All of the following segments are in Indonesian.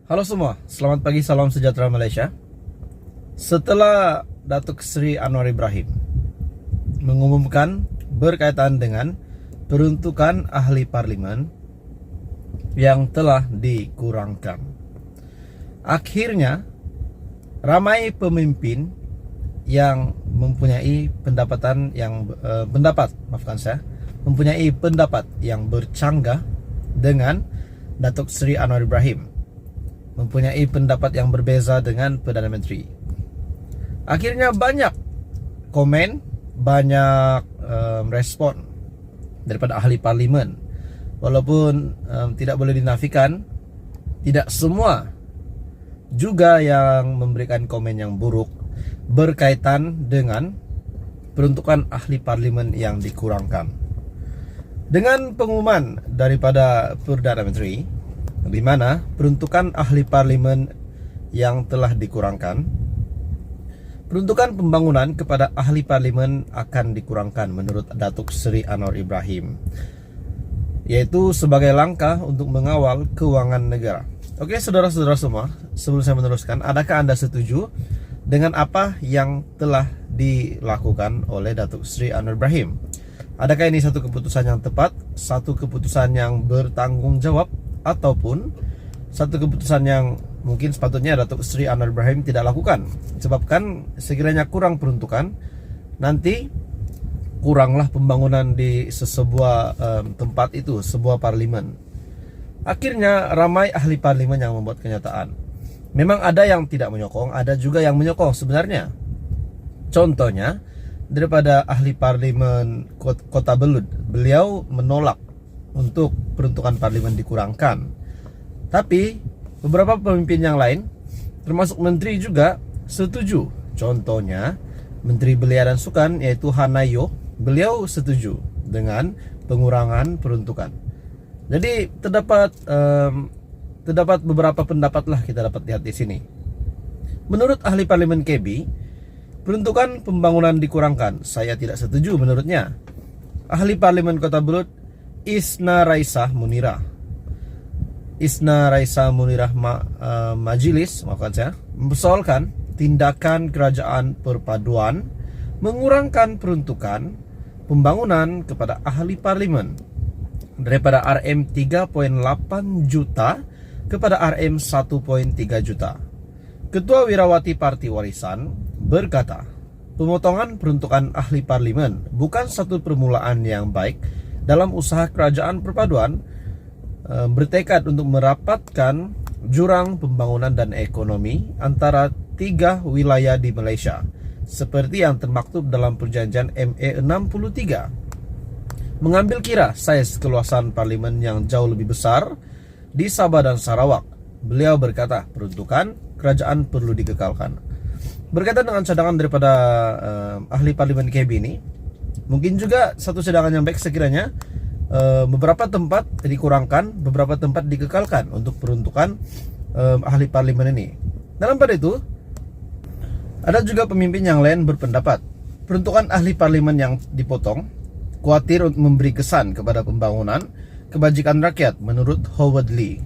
Halo semua, selamat pagi, salam sejahtera Malaysia. Setelah Datuk Seri Anwar Ibrahim mengumumkan berkaitan dengan peruntukan ahli parlimen yang telah dikurangkan, akhirnya ramai pemimpin yang mempunyai mempunyai pendapat yang bercanggah dengan Datuk Seri Anwar Ibrahim, mempunyai pendapat yang berbeza dengan Perdana Menteri. Akhirnya banyak komen, banyak respon daripada ahli parlimen. Walaupun tidak boleh dinafikan, tidak semua juga yang memberikan komen yang buruk berkaitan dengan peruntukan ahli parlimen yang dikurangkan. Dengan pengumuman daripada Perdana Menteri, di mana peruntukan ahli parlimen yang telah dikurangkan, peruntukan pembangunan kepada ahli parlimen akan dikurangkan menurut Datuk Seri Anwar Ibrahim, yaitu sebagai langkah untuk mengawal keuangan negara. Oke, saudara-saudara semua, sebelum saya meneruskan, adakah Anda setuju dengan apa yang telah dilakukan oleh Datuk Seri Anwar Ibrahim? Adakah ini satu keputusan yang tepat, satu keputusan yang bertanggung jawab, ataupun satu keputusan yang mungkin sepatutnya Datuk Seri Anwar Ibrahim tidak lakukan? Sebabkan sekiranya kurang peruntukan, nanti kuranglah pembangunan di sebuah tempat itu, sebuah parlimen. Akhirnya ramai ahli parlimen yang membuat kenyataan. Memang ada yang tidak menyokong, ada juga yang menyokong sebenarnya. Contohnya daripada ahli parlimen Kota Belud, beliau menolak untuk peruntukan parlimen dikurangkan. Tapi beberapa pemimpin yang lain, termasuk menteri juga setuju. Contohnya Menteri Belia dan Sukan, yaitu Hanayo, beliau setuju dengan pengurangan peruntukan. Jadi terdapat beberapa pendapat lah kita dapat lihat di sini. Menurut ahli parlimen KB, peruntukan pembangunan dikurangkan. Saya tidak setuju menurutnya. Ahli parlimen Kota Belud, Isna Raisah Munirah Majelis, mempersoalkan tindakan kerajaan perpaduan mengurangkan peruntukan pembangunan kepada ahli parlimen daripada RM 3.8 juta kepada RM 1.3 juta. Ketua Wirawati Parti Warisan berkata, pemotongan peruntukan ahli parlimen bukan satu permulaan yang baik dalam usaha kerajaan perpaduan bertekad untuk merapatkan jurang pembangunan dan ekonomi antara tiga wilayah di Malaysia, seperti yang termaktub dalam perjanjian MA 63. Mengambil kira saiz keluasan parlimen yang jauh lebih besar di Sabah dan Sarawak, beliau berkata peruntukan kerajaan perlu dikekalkan. Berkaitan dengan cadangan daripada ahli parlimen KB ini, mungkin juga satu cadangan yang baik sekiranya beberapa tempat dikurangkan, beberapa tempat dikekalkan untuk peruntukan ahli parlimen ini. Dalam pada itu, ada juga pemimpin yang lain berpendapat peruntukan ahli parlimen yang dipotong khawatir untuk memberi kesan kepada pembangunan kebajikan rakyat menurut Howard Lee.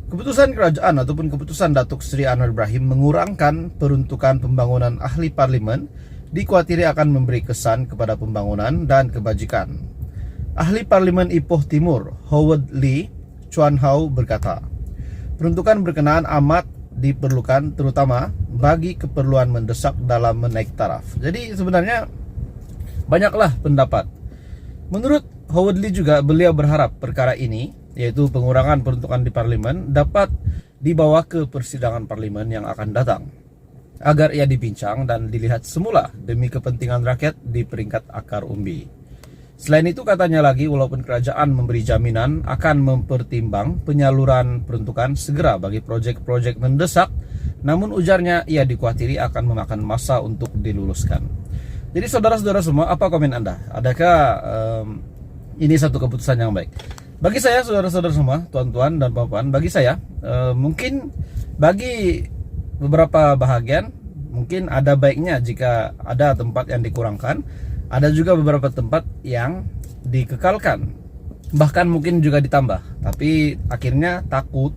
Keputusan kerajaan ataupun keputusan Datuk Seri Anwar Ibrahim mengurangkan peruntukan pembangunan ahli parlimen dikhawatiri akan memberi kesan kepada pembangunan dan kebajikan. Ahli parlimen Ipoh Timur, Howard Lee Chuan Hau berkata, peruntukan berkenaan amat diperlukan terutama bagi keperluan mendesak dalam menaik taraf. Jadi sebenarnya banyaklah pendapat. Menurut Howard Lee juga, beliau berharap perkara ini, yaitu pengurangan peruntukan di parlimen, dapat dibawa ke persidangan parlimen yang akan datang, agar ia dibincang dan dilihat semula demi kepentingan rakyat di peringkat akar umbi. Selain itu, katanya lagi, walaupun kerajaan memberi jaminan akan mempertimbang penyaluran peruntukan segera bagi proyek-proyek mendesak, namun ujarnya ia dikhawatirkan akan memakan masa untuk diluluskan. Jadi saudara-saudara semua, apa komen Anda? Adakah ini satu keputusan yang baik? Bagi saya, saudara-saudara semua, tuan-tuan dan puan-puan, bagi saya mungkin bagi beberapa bahagian mungkin ada baiknya jika ada tempat yang dikurangkan, ada juga beberapa tempat yang dikekalkan, bahkan mungkin juga ditambah. Tapi akhirnya takut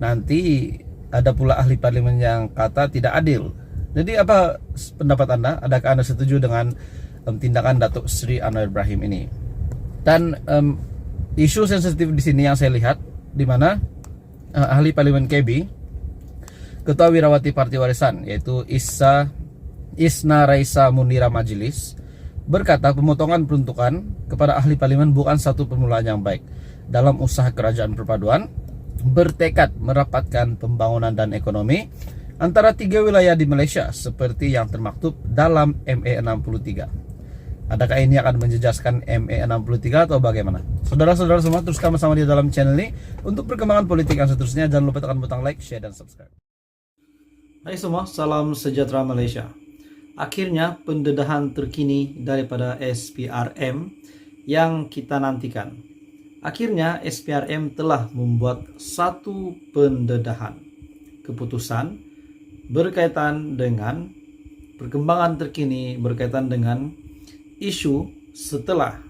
nanti ada pula ahli parlimen yang kata tidak adil. Jadi apa pendapat Anda? Adakah Anda setuju dengan tindakan Datuk Seri Anwar Ibrahim ini? Dan isu sensitif di sini yang saya lihat, di mana ahli parlimen KB, Ketua Wirawati Parti Warisan, yaitu Isna Raisa Munira Majelis, berkata pemotongan peruntukan kepada ahli parlimen bukan satu permulaan yang baik dalam usaha kerajaan perpaduan bertekad merapatkan pembangunan dan ekonomi antara 3 wilayah di Malaysia seperti yang termaktub dalam MA 63. Adakah ini akan menjejaskan MA 63 atau bagaimana? Saudara-saudara semua, teruskan bersama di dalam channel ini untuk perkembangan politik yang seterusnya. Jangan lupa tekan butang like, share, dan subscribe. Hai semua, salam sejahtera Malaysia. Akhirnya pendedahan terkini daripada SPRM yang kita nantikan. Akhirnya SPRM telah membuat satu pendedahan keputusan berkaitan dengan perkembangan terkini berkaitan dengan isu setelah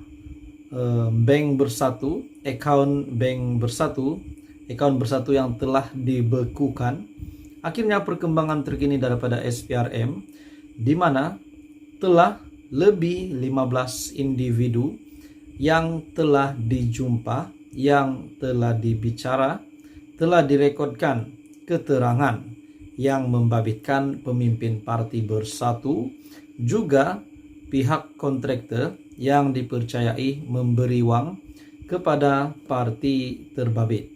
bank bersatu, akaun bank bersatu yang telah dibekukan. Akhirnya perkembangan terkini daripada SPRM, di mana telah lebih 15 individu yang telah dijumpa, yang telah dibicara, telah direkodkan keterangan yang membabitkan pemimpin parti bersatu, juga pihak kontraktor yang dipercayai memberi wang kepada parti terbabit.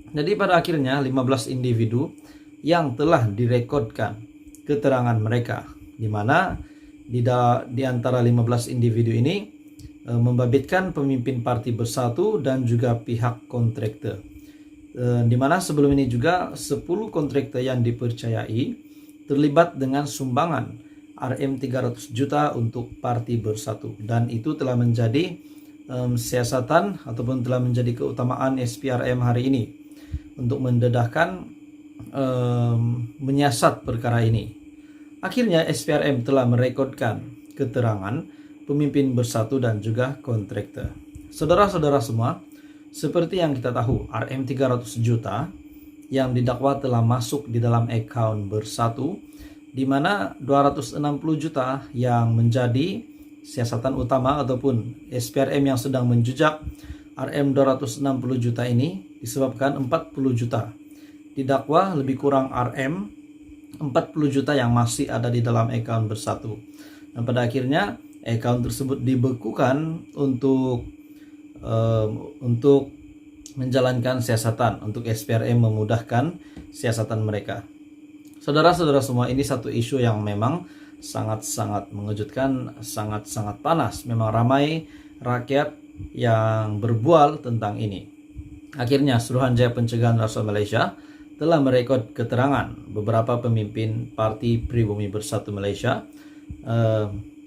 Jadi pada akhirnya 15 individu yang telah direkodkan keterangan mereka, di mana di antara 15 individu ini membabitkan pemimpin parti bersatu dan juga pihak kontraktor. Di mana sebelum ini juga 10 kontraktor yang dipercayai terlibat dengan sumbangan RM300 juta untuk parti bersatu, dan itu telah menjadi siasatan ataupun telah menjadi keutamaan SPRM hari ini untuk mendedahkan menyiasat perkara ini. Akhirnya SPRM telah merekodkan keterangan pemimpin bersatu dan juga kontraktor. Saudara-saudara semua, seperti yang kita tahu, RM300 juta yang didakwa telah masuk di dalam akaun bersatu, di mana 260 juta yang menjadi siasatan utama ataupun SPRM yang sedang menjejak RM260 juta ini disebabkan 40 juta didakwa lebih kurang RM 40 juta yang masih ada di dalam akaun bersatu. Dan pada akhirnya akaun tersebut dibekukan untuk menjalankan siasatan, untuk SPRM memudahkan siasatan mereka. Saudara-saudara semua, ini satu isu yang memang sangat-sangat mengejutkan, sangat-sangat panas. Memang ramai rakyat yang berbual tentang ini. Akhirnya Suruhanjaya Pencegahan Rasuah Malaysia telah merekod keterangan beberapa pemimpin Parti Pribumi Bersatu Malaysia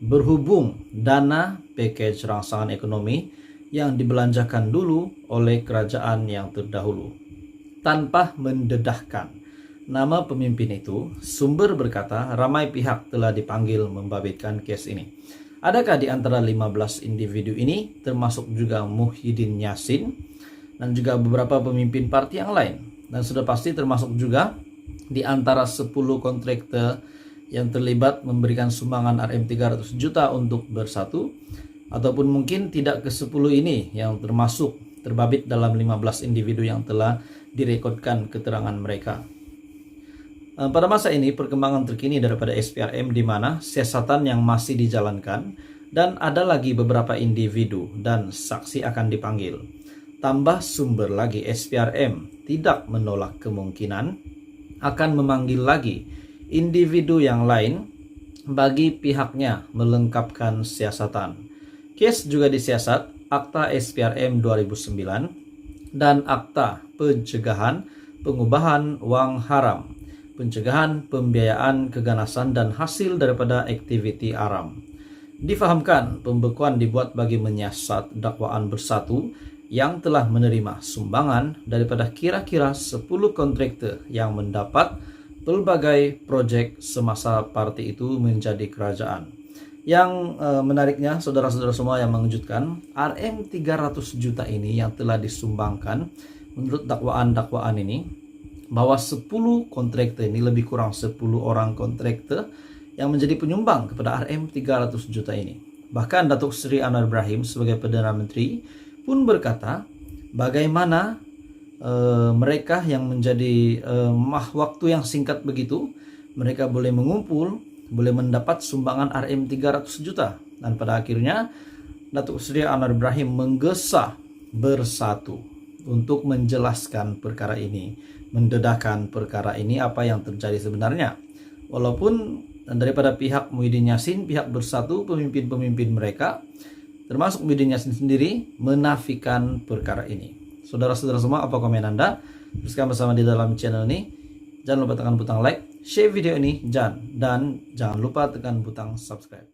berhubung dana package rangsangan ekonomi yang dibelanjakan dulu oleh kerajaan yang terdahulu tanpa mendedahkan nama pemimpin itu. Sumber berkata ramai pihak telah dipanggil membabitkan kes ini. Adakah di antara 15 individu ini termasuk juga Muhyiddin Yassin dan juga beberapa pemimpin parti yang lain? Dan sudah pasti termasuk juga di antara 10 kontraktor yang terlibat memberikan sumbangan RM300 juta untuk bersatu, ataupun mungkin tidak ke 10 ini yang termasuk terbabit dalam 15 individu yang telah direkodkan keterangan mereka. Pada masa ini perkembangan terkini daripada SPRM, di mana siasatan yang masih dijalankan dan ada lagi beberapa individu dan saksi akan dipanggil. Tambah sumber lagi, SPRM tidak menolak kemungkinan akan memanggil lagi individu yang lain bagi pihaknya melengkapkan siasatan. Kes juga disiasat Akta SPRM 2009 dan Akta Pencegahan Pengubahan Wang Haram, Pencegahan Pembiayaan Keganasan dan Hasil daripada Aktiviti Haram. Difahamkan pembekuan dibuat bagi menyiasat dakwaan bersatu yang telah menerima sumbangan daripada kira-kira 10 kontraktor yang mendapat pelbagai proyek semasa parti itu menjadi kerajaan. Yang menariknya, saudara-saudara semua, yang mengejutkan, RM300 juta ini yang telah disumbangkan menurut dakwaan-dakwaan ini bahwa 10 kontraktor ini, lebih kurang 10 orang kontraktor yang menjadi penyumbang kepada RM 300 juta ini. Bahkan Datuk Seri Anwar Ibrahim sebagai Perdana Menteri pun berkata bagaimana mereka yang menjadi waktu yang singkat begitu, mereka boleh mengumpul, boleh mendapat sumbangan RM 300 juta. Dan pada akhirnya Datuk Seri Anwar Ibrahim menggesa bersatu untuk menjelaskan perkara ini, mendedahkan perkara ini apa yang terjadi sebenarnya. Walaupun daripada pihak Muhyiddin Yassin, pihak Bersatu, pemimpin-pemimpin mereka, termasuk Muhyiddin Yassin sendiri, menafikan perkara ini. Saudara-saudara semua, apa komen Anda? Teruskan bersama di dalam channel ini. Jangan lupa tekan butang like, share video ini, dan jangan lupa tekan butang subscribe.